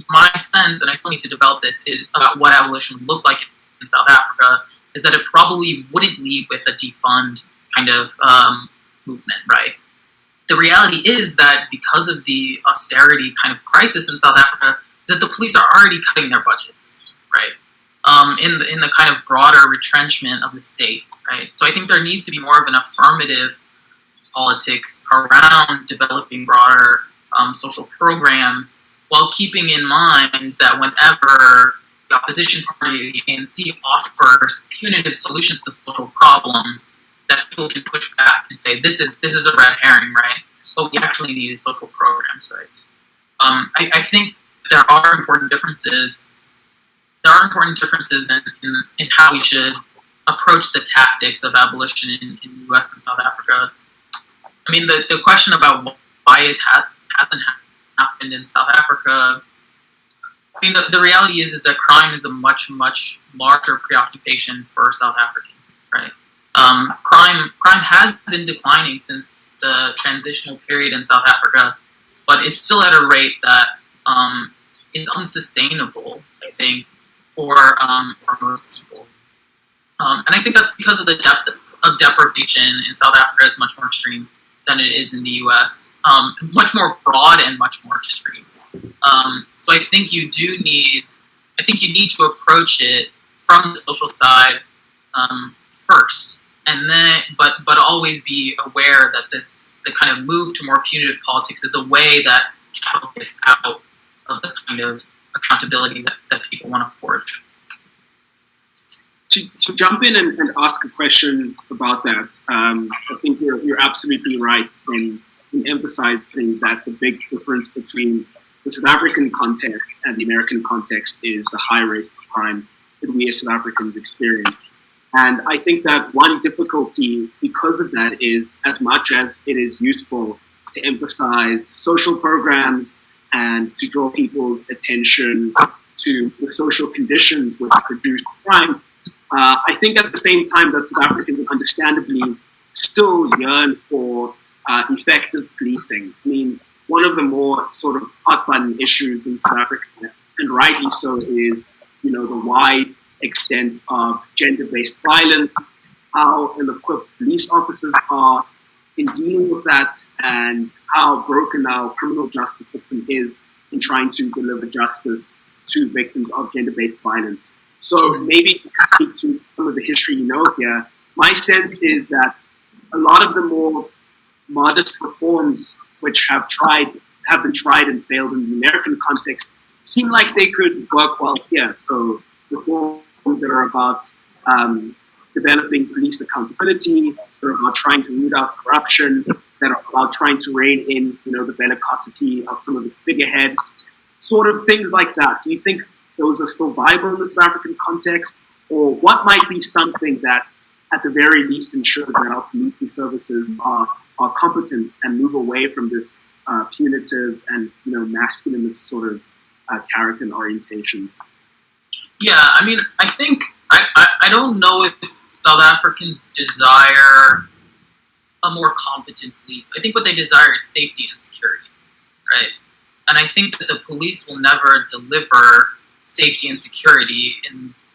my sense, and I still need to develop this, is about what abolition would look like in South Africa, is that it probably wouldn't lead with a defund kind of movement, right? The reality is that because of the austerity kind of crisis in South Africa, is that the police are already cutting their budgets, right? In the kind of broader retrenchment of the state, right? So I think there needs to be more of an affirmative politics around developing broader social programs, while keeping in mind that whenever the opposition party, the ANC, offers punitive solutions to social problems, that people can push back and say, this is a red herring, right? What we actually need is social programs, right? I think there are important differences. There are important differences in how we should approach the tactics of abolition in the U.S. and South Africa. I mean, the question about why it hasn't happened in South Africa, I mean, the reality is that crime is a much, much larger preoccupation for South Africans, right? Crime has been declining since the transitional period in South Africa, but it's still at a rate that is unsustainable, I think, for most people. And I think that's because of the depth of deprivation in South Africa is much more extreme than it is in the U.S. Much more broad and much more extreme. So I think you need to approach it from the social side first, and then but always be aware that the kind of move to more punitive politics is a way that capital gets out of the kind of accountability that people want to forge. To jump in and ask a question about that, I think you're absolutely right in emphasizing that the big difference between the South African context and the American context is the high rate of crime that we as South Africans experience. And I think that one difficulty because of that is, as much as it is useful to emphasize social programs and to draw people's attention to the social conditions which produce crime, I think at the same time that South Africans understandably still yearn for effective policing. I mean, one of the more sort of hot button issues in South Africa, and rightly so, is the wide extent of gender-based violence, how ill-equipped police officers are in dealing with that, and how broken our criminal justice system is in trying to deliver justice to victims of gender-based violence. So maybe to speak to some of the history here, my sense is that a lot of the more modest reforms which have been tried and failed in the American context seem like they could work well here. So reforms that are about developing police accountability, that are about trying to root out corruption, that are about trying to rein in, the bellicosity of some of its figureheads, sort of things like that. Do you think those are still viable in the South African context? Or what might be something that, at the very least, ensures that our policing services are competent and move away from this punitive and, masculinist sort of character and orientation? Yeah, I mean, I think, I don't know if South Africans desire a more competent police. I think what they desire is safety and security, right? And I think that the police will never deliver safety and security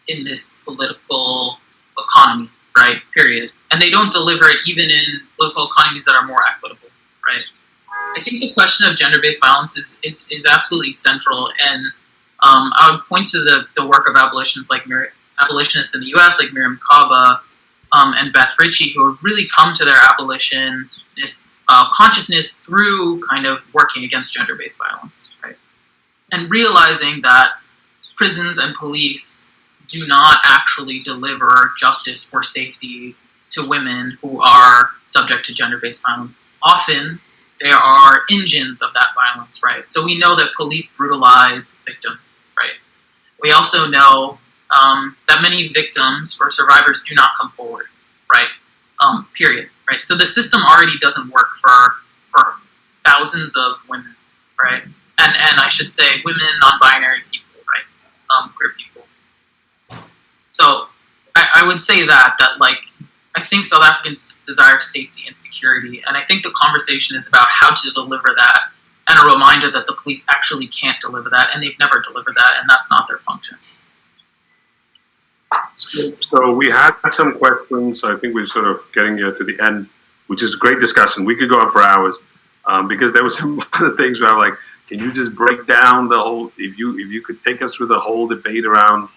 in this political economy, right, period. And they don't deliver it even in political economies that are more equitable, right? I think the question of gender-based violence is absolutely central, and I would point to the work of abolitionists in the U.S. like Miriam Kaba and Beth Ritchie, who have really come to their abolitionist consciousness through kind of working against gender-based violence, right? And realizing that prisons and police do not actually deliver justice or safety to women who are subject to gender-based violence. Often, they are engines of that violence, right? So we know that police brutalize victims, right? We also know that many victims or survivors do not come forward, right? Period, right? So the system already doesn't work for thousands of women, right? And I should say women, non-binary people, right? Queer people. So I would say that like, I think South Africans desire safety and security, and I think the conversation is about how to deliver that, and a reminder that the police actually can't deliver that, and they've never delivered that, and that's not their function. So we had some questions. I think we're sort of getting here to the end, which is a great discussion. We could go on for hours because there was some other things where I'm like, can you just break down the whole, if you could take us through the whole debate around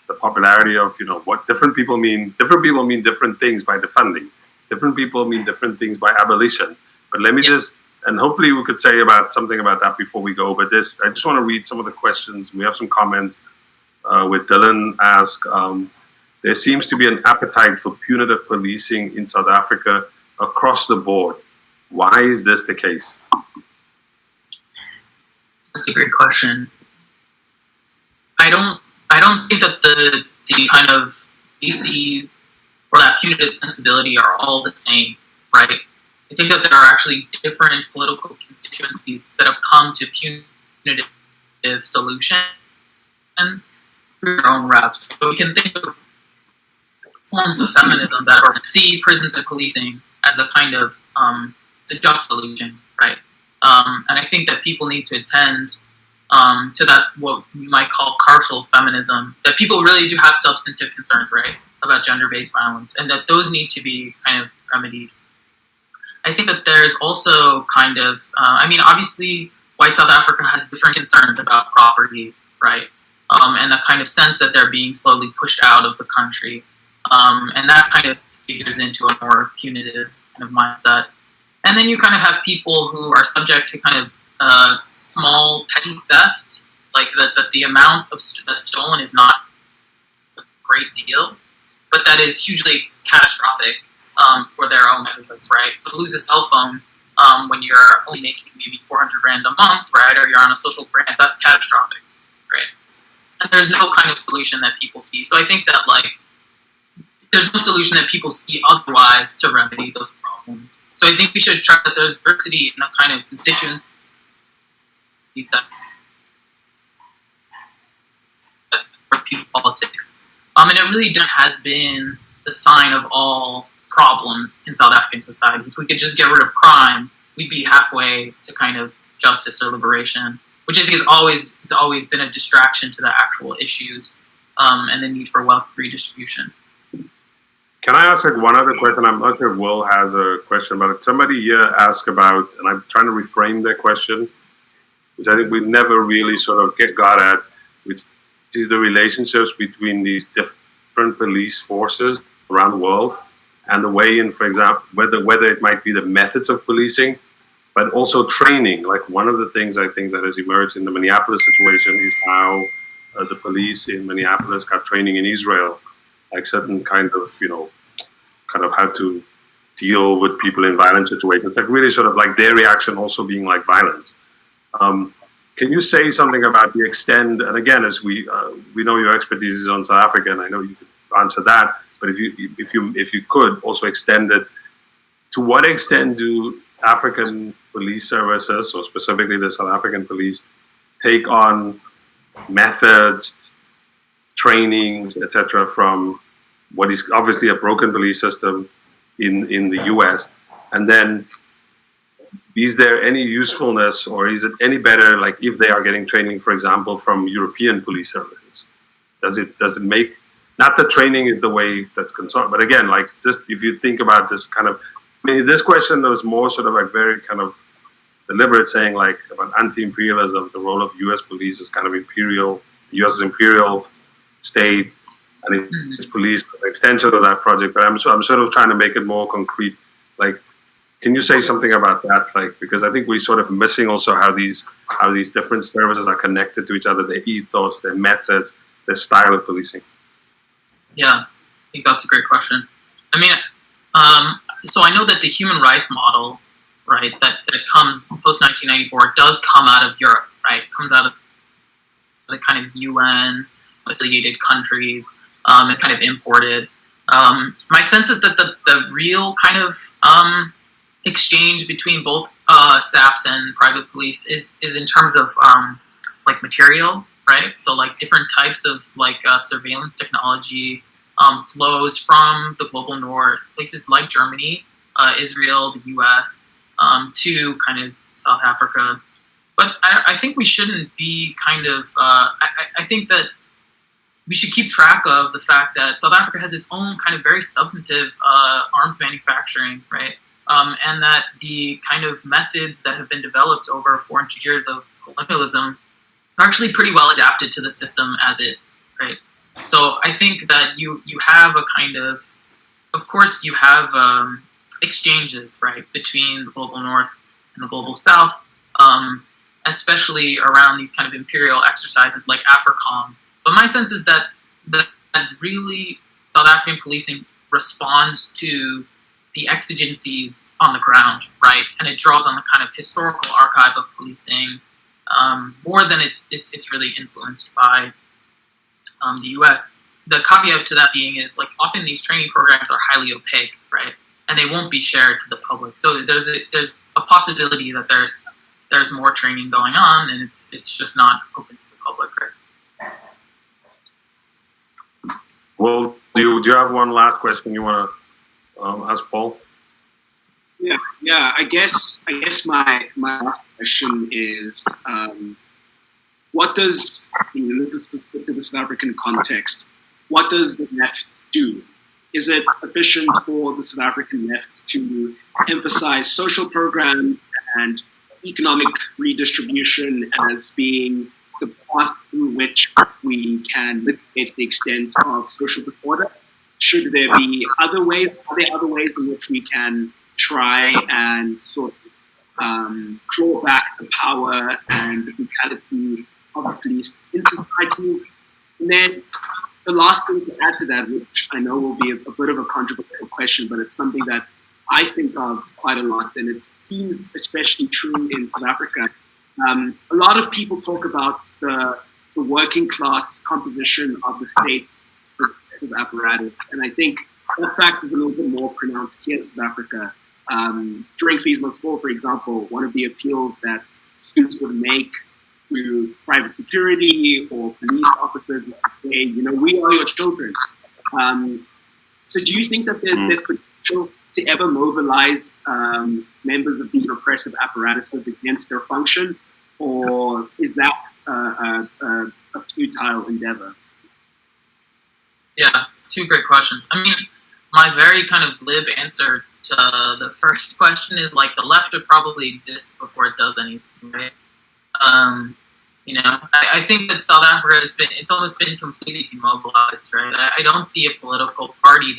the popularity of, what different people mean. Different people mean different things by defunding. Different people mean different things by abolition. But let me just, and hopefully we could say something about that before we go. But I just want to read some of the questions. We have some comments with Dylan ask, there seems to be an appetite for punitive policing in South Africa across the board. Why is this the case? That's a great question. I don't think that the kind of DC or that punitive sensibility are all the same, right? I think that there are actually different political constituencies that have come to punitive solutions through their own routes. But we can think of forms of feminism that see prisons and policing as the kind of the just solution, right? And I think that people need to attend to that, what we might call carceral feminism, that people really do have substantive concerns, right, about gender-based violence, and that those need to be kind of remedied. I think that there's also kind of, obviously, white South Africa has different concerns about property, right, and the kind of sense that they're being slowly pushed out of the country, and that kind of figures into a more punitive kind of mindset. And then you kind of have people who are subject to kind of small petty theft, like that the amount of that's stolen is not a great deal, but that is hugely catastrophic for their own livelihoods, right? So to lose a cell phone when you're only making maybe 400 rand a month, right, or you're on a social grant, that's catastrophic, right? And there's no kind of solution that people see. So I think that like there's no solution that people see otherwise to remedy those problems. So I think we should try that there's diversity in the kind of constituencies that politics. And it really has been the sign of all problems in South African society. If we could just get rid of crime, we'd be halfway to kind of justice or liberation, which I think it's always been a distraction to the actual issues and the need for wealth redistribution. Can I ask like one other question? I'm not sure if Will has a question about it. Somebody here asked about, and I'm trying to reframe their question, which I think we never really sort of got at, which is the relationships between these different police forces around the world and the way in, for example, whether it might be the methods of policing, but also training. Like one of the things I think that has emerged in the Minneapolis situation is how the police in Minneapolis got training in Israel, like certain kind of how to deal with people in violent situations, like really sort of like their reaction also being like violence. Can you say something about the extent, and again, as we know your expertise is on South Africa, and I know you could answer that, but if you could also extend it, to what extent do African police services, or specifically the South African police, take on methods, trainings, etc., from what is obviously a broken police system in the US, and then is there any usefulness, or is it any better, like if they are getting training, for example, from European police services? Does it make, not that training is the way that's concerned, but again, like this, if you think about this kind of, I mean, this question was more sort of like very kind of deliberate, saying like about anti-imperialism, the role of US police is kind of imperial, the US is imperial state, and it's police, an extension of that project. But I'm sort of trying to make it more concrete. Like, can you say something about that? Like, because I think we're sort of missing also how these different services are connected to each other, their ethos, their methods, their style of policing. Yeah, I think that's a great question. I mean, so I know that the human rights model, right, that comes post 1994 does come out of Europe, right? It comes out of the kind of UN affiliated countries and kind of imported. My sense is that the real kind of exchange between both SAPs and private police is in terms of like material, right? So like different types of like surveillance technology flows from the global north, places like Germany, Israel, the US, to kind of South Africa. But I think we shouldn't be kind of, I think that we should keep track of the fact that South Africa has its own kind of very substantive arms manufacturing, right? And that the kind of methods that have been developed over 400 years of colonialism are actually pretty well adapted to the system as is, right? So I think that you have a kind of course you have exchanges, right, between the global north and the global south, especially around these kind of imperial exercises like AFRICOM. But my sense is that really South African policing responds to the exigencies on the ground, right? And it draws on the kind of historical archive of policing more than it's really influenced by the US. The caveat to that being is like often these training programs are highly opaque, right? And they won't be shared to the public. So there's a possibility that there's more training going on and it's just not open to the public, right? Well, do you have one last question you want to ask Paul? Yeah. I guess my last question is, what does, this is specific to the South African context, what does the left do? Is it sufficient for the South African left to emphasize social programs and economic redistribution as being the path through which we can mitigate the extent of social disorder? should there be other ways? Are there other ways in which we can try and sort of claw back the power and the brutality of the police in society? And then the last thing to add to that, which I know will be a bit of a controversial question, but it's something that I think of quite a lot, and it seems especially true in South Africa. A lot of people talk about the working class composition of the state's repressive apparatus, and I think that fact is a little bit more pronounced here in South Africa. During Fees Must Fall, for example, one of the appeals that students would make to private security or police officers is to say, we are your children. So do you think that there's potential to ever mobilize members of these repressive apparatuses against their function, or is that a futile endeavor? Yeah, two great questions. I mean, my very kind of glib answer to the first question is like the left would probably exist before it does anything, right? I think that South Africa it's almost been completely demobilized, right? I don't see a political party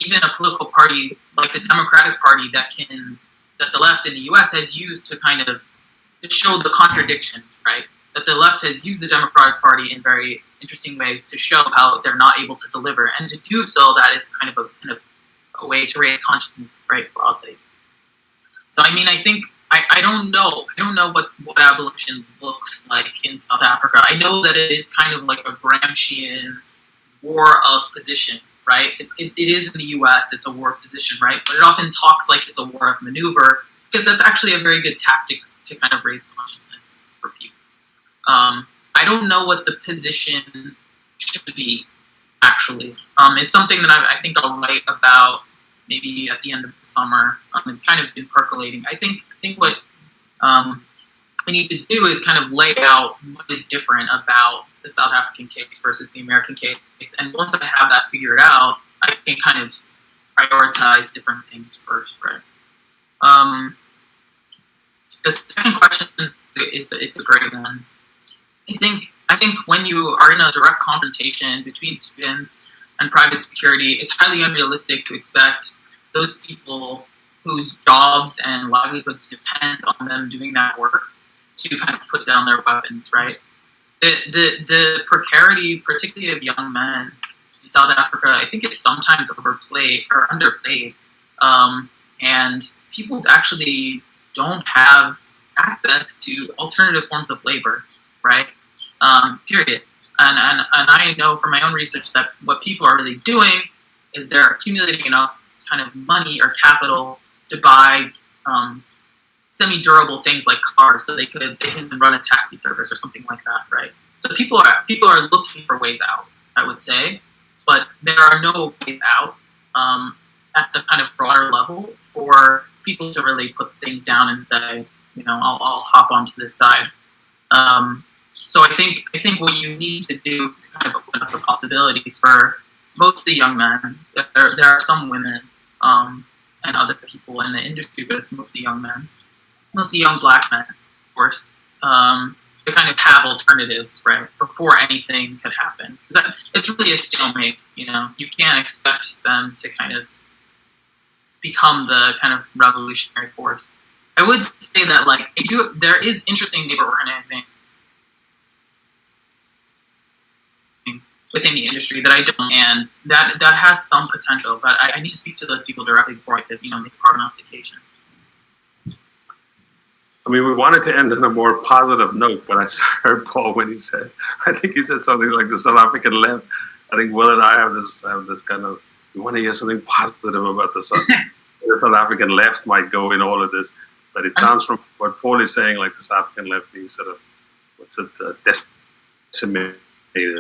even a political party like the Democratic Party that the left in the US has used to kind of show the contradictions, right? That the left has used the Democratic Party in very interesting ways to show how they're not able to deliver, and to do so, that is kind of a way to raise consciousness, right, broadly. So, I mean, I think I don't know what abolition looks like in South Africa. I know that it is kind of like a Gramscian war of position, right? It is in the US, it's a war of position, right? But it often talks like it's a war of maneuver, because that's actually a very good tactic to kind of raise consciousness for people. I don't know what the position should be, actually. It's something that I think I'll write about maybe at the end of the summer. It's kind of been percolating. I think what we need to do is kind of lay out what is different about the South African case versus the American case. And once I have that figured out, I can kind of prioritize different things first, right? The second question it's a great one. I think when you are in a direct confrontation between students and private security, it's highly unrealistic to expect those people whose jobs and livelihoods depend on them doing that work to kind of put down their weapons, right? The precarity, particularly of young men in South Africa, I think is sometimes overplayed or underplayed, and people actually don't have access to alternative forms of labor, right? Period. And I know from my own research that what people are really doing is they're accumulating enough kind of money or capital to buy semi-durable things like cars, so they can run a taxi service or something like that, right? So people are looking for ways out, I would say, but there are no ways out at the kind of broader level for people to really put things down and say, I'll hop onto this side. So I think what you need to do is kind of open up the possibilities for mostly young men. There are some women and other people in the industry, but it's mostly young men, mostly young black men, of course, to kind of have alternatives, right, before anything could happen. Because it's really a stalemate, you can't expect them to kind of become the kind of revolutionary force. I would say that there is interesting labor organizing within the industry that I don't, and that has some potential, but I need to speak to those people directly before I could, make prognostication. I mean, we wanted to end on a more positive note, but I heard Paul when he said, I think he said something like the South African left. I think Will and I have this kind of, we want to hear something positive about the South African left might go in all of this, but it sounds from what Paul is saying, like the South African left being sort of, decimated.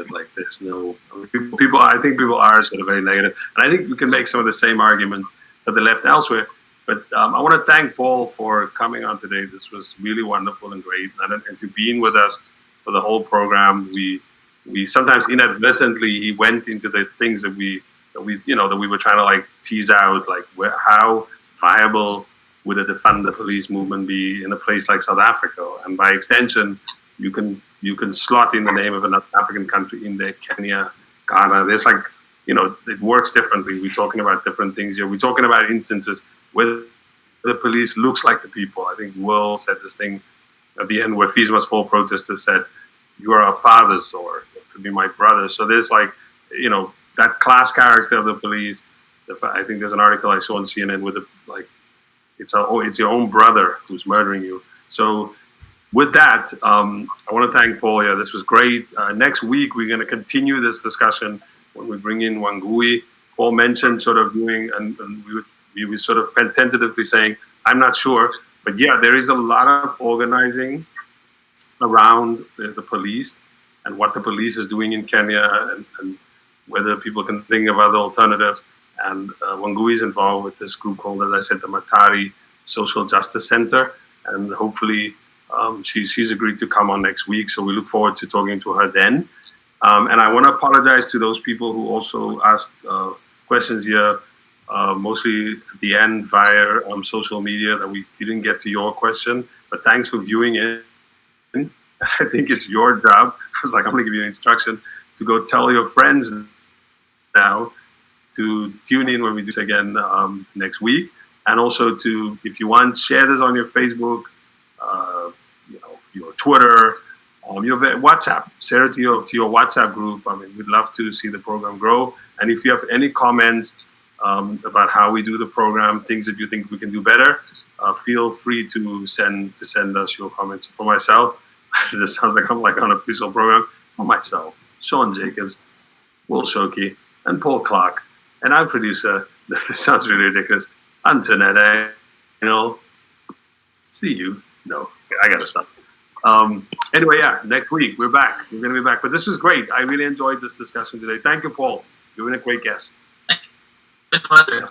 Like there's no people. I think people are sort of very negative, and I think we can make some of the same argument for the left elsewhere. But I want to thank Paul for coming on today. This was really wonderful and great, and for being with us for the whole program. We sometimes inadvertently he went into the things that we were trying to tease out, how viable would a defund the police movement be in a place like South Africa, and by extension, you can slot in the name of another African country in there, Kenya, Ghana. There's it works differently. We're talking about different things here. We're talking about instances where the police looks like the people. I think Will said this thing at the end where Fees Must Fall protesters said, "You are our fathers," or "It could be my brother." So there's that class character of the police. I think there's an article I saw on CNN with it's your own brother who's murdering you. So with that, I want to thank Paul. Yeah, this was great. Next week, we're going to continue this discussion when we bring in Wangui. Paul mentioned sort of doing, and we were sort of tentatively saying, I'm not sure, but yeah, there is a lot of organizing around the police and what the police is doing in Kenya and whether people can think of other alternatives. And Wangui is involved with this group called, as I said, the Matari Social Justice Center. And hopefully she's agreed to come on next week. So we look forward to talking to her then. And I want to apologize to those people who also asked questions here, mostly at the end via social media, that we didn't get to your question. But thanks for viewing it. I think it's your job. I was like, I'm going to give you an instruction to go tell your friends now to tune in when we do this again next week. And also to, if you want, share this on your Facebook, your Twitter, your WhatsApp. Share it to your WhatsApp group. I mean, we'd love to see the program grow. And if you have any comments about how we do the program, things that you think we can do better, feel free to send us your comments. For myself, this sounds like I'm like on an official program. For myself, Sean Jacobs, Will Shoki, and Paul Clark, and our producer. This sounds really ridiculous. Antoinette, see you. No, I gotta stop. Anyway, yeah, next week we're back. We're gonna be back. But this was great. I really enjoyed this discussion today. Thank you, Paul. You've been a great guest. Thanks. Good pleasure.